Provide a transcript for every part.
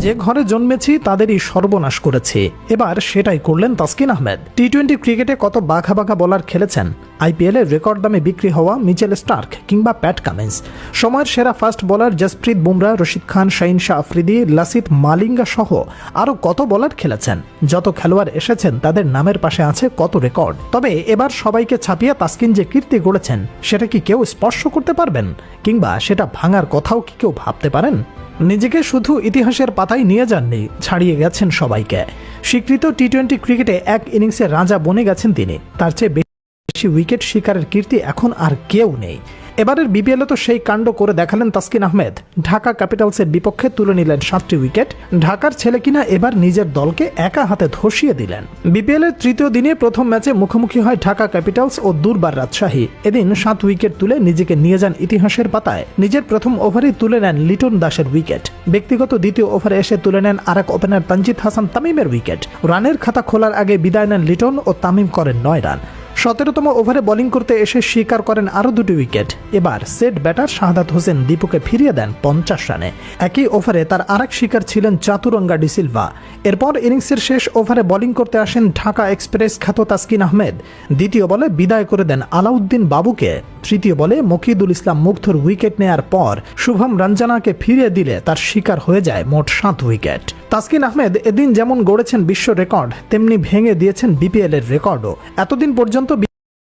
যে ঘরে জন্মেছি তাদেরই সর্বনাশ করেছে, এবার সেটাই করলেন তাসকিন আহমেদ। টি-20 ক্রিকেটে কত বাঘা বাঘা বোলার খেলেছেন, আইপিএলে রেকর্ড দামে বিক্রি হওয়া মিচেল স্টার্ক কিংবা প্যাট কামিন্স, সময়ের সেরা ফাস্ট বোলার জসপ্রীত বুমরা, রশিদ খান, শাহিন শাহ আফ্রিদি, লাসিথ মালিঙ্গা সহ আরও কত বোলার খেলেছেন। যত খেলোয়াড় এসেছেন তাদের নামের পাশে আছে কত রেকর্ড। তবে এবার সবাইকে ছাপিয়ে তাসকিন যে কীর্তি গড়েছেন সেটা কি কেউ স্পর্শ করতে পারবেন, কিংবা সেটা ভাঙার কথাও কি কেউ ভাবতে পারেন? নিজেকে শুধু ইতিহাসের পাতায় নিয়ে যাননি, ছাড়িয়ে গেছেন সবাইকে। স্বীকৃত টি-20 ক্রিকেটে এক ইনিংসে রাজা বনে গেছেন তিনি। তার চেয়ে বেশি উইকেট শিকারের কীর্তি এখন আর কেউ নেই। এবারের বিপিএলে তো সেই কাণ্ড করে দেখালেন তাসকিন আহমেদ। ঢাকা ক্যাপিটালসের বিপক্ষে তুলে নিলেন 7টি উইকেট। ঢাকার ছেলে কিনা এবার নিজের দলকে একা হাতে ধসিয়ে দিলেন। বিপিএলের তৃতীয় দিনে প্রথম ম্যাচে মুখোমুখি হয় ঢাকা ক্যাপিটালস ও দুর্বার রাজশাহী। এদিন 7 উইকেট তুলে নিজেকে নিয়ে যান ইতিহাসের পাতায়। নিজের প্রথম ওভারেই তুলে নেন লিটন দাসের উইকেট। ব্যক্তিগত দ্বিতীয় ওভারে এসে তুলে নেন আরেক ওপেনার তানজিদ হাসান তামিমের উইকেট। রানের খাতা খোলার আগে বিদায় নেন লিটন ও তামিম করেন 9 রান। 17তম ওভারে বোলিং করতে এসে শিকার করেন আরও 2টি উইকেট। এবার সেট ব্যাটার শাহাদাত হোসেন দীপুকে ফিরিয়ে দেন 50 রানে। একই ওভারে তার আরেক শিকার ছিলেন চাতুরঙ্গা ডিসিলভা। এরপর ইনিংসের শেষ ওভারে বোলিং করতে আসেন ঢাকা এক্সপ্রেস খ্যাত তাসকিন আহমেদ। দ্বিতীয় বলে বিদায় করে দেন আলাউদ্দিন বাবুকে। তৃতীয় বলে মকিদুল ইসলাম মুগ্ধর উইকেট নেয়ার পর শুভম রঞ্জনাকে ফিরিয়ে দিলে তার শিকার হয়ে যায় মোট 7 উইকেট। তাসকিন আহমেদ এদিন যেমন গড়েছেন বিশ্ব রেকর্ড, তেমনি ভেঙে দিয়েছেন বিপিএল এর রেকর্ডও। এতদিন পর্যন্ত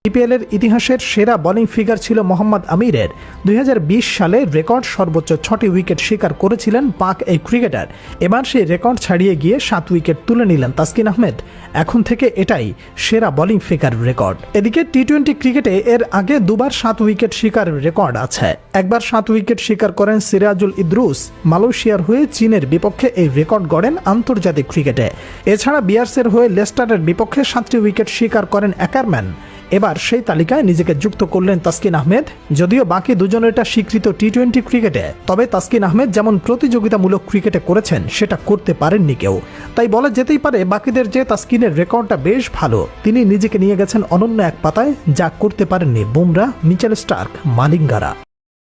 বিপিএল এর ইতিহাসের সেরা বোলিং ফিগার ছিল মোহাম্মদ আমিরের। 2020 সালে রেকর্ড সর্বোচ্চ 6টি উইকেট শিকার করেছিলেন পাক এই ক্রিকেটার। এবার সেই রেকর্ড ছাড়িয়ে গিয়ে 7 উইকেট তুলে নিলেন তাসকিন আহমেদ। এখন থেকে এটাই সেরা বোলিং ফিগার রেকর্ড। এদিকে টি-20 ক্রিকেটে এর আগে দুবার 7 উইকেট শিকারের রেকর্ড আছে। একবার 7 উইকেট শিকার করেন সিরাজুল ইদ্রুস। মালয়েশিয়ার হয়ে চীনের বিপক্ষে এই রেকর্ড গড়েন আন্তর্জাতিক ক্রিকেটে। এছাড়া বিয়ার্সের হয়ে লেস্টারের বিপক্ষে 7টি উইকেট শিকার করেন অ্যাকারম্যান। এবার সেই তালিকায় নিজেকে যুক্ত করলেন তাসকিন আহমেদ। যদিও বাকি দুজনেরটা স্বীকৃত টি-20 ক্রিকেটে, তবে তাসকিন আহমেদ যেমন প্রতিযোগিতামূলক ক্রিকেটে করেছেন সেটা করতে পারেননি কেউ। তাই বলা যেতেই পারে বাকিদের যে তাসকিনের রেকর্ডটা বেশ ভালো। তিনি নিজেকে নিয়ে গেছেন অনন্য এক পাতায়, যা করতে পারেননি বুমরা, মিচেল স্টার্ক, মালিঙ্গারা।